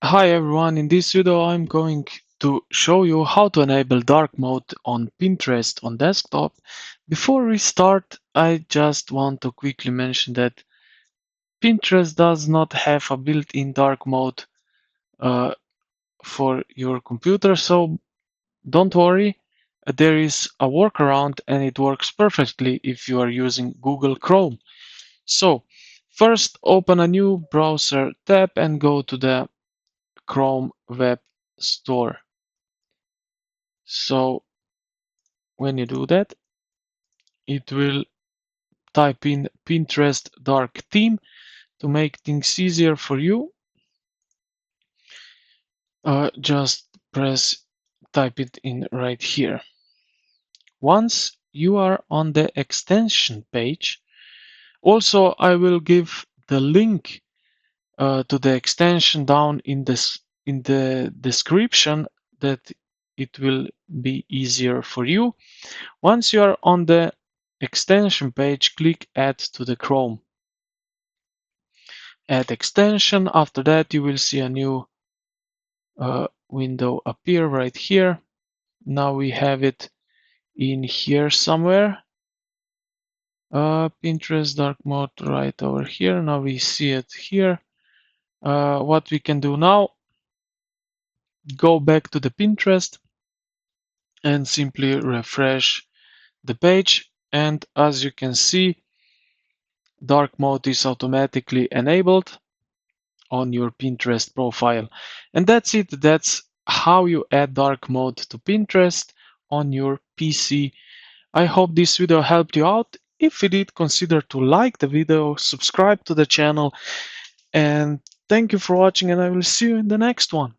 Hi everyone, in this video I'm going to show you how to enable dark mode on Pinterest on desktop. Before we start, I just want to quickly mention that Pinterest does not have a built-in dark mode uh, for your computer, so don't worry. There is a workaround and it works perfectly if you are using Google Chrome. So first open a new browser tab and go to the Chrome Web Store. So when you do that, it will type in Pinterest dark theme to make things easier for you. Just type it in right here. Once you are on the extension page, also I will give the link to the extension down in the description that it will be easier for you. Once you are on the extension page, click Add to the Chrome. Add extension. After that, you will see a new window appear right here. Now we have it in here somewhere. Pinterest dark mode right over here. Now we see it here. What we can do now, go back to the Pinterest and simply refresh the page. And as you can see, dark mode is automatically enabled on your Pinterest profile. And that's it. That's how you add dark mode to Pinterest on your PC. I hope this video helped you out. If it did, consider to like the video, subscribe to the channel, and thank you for watching, and I will see you in the next one.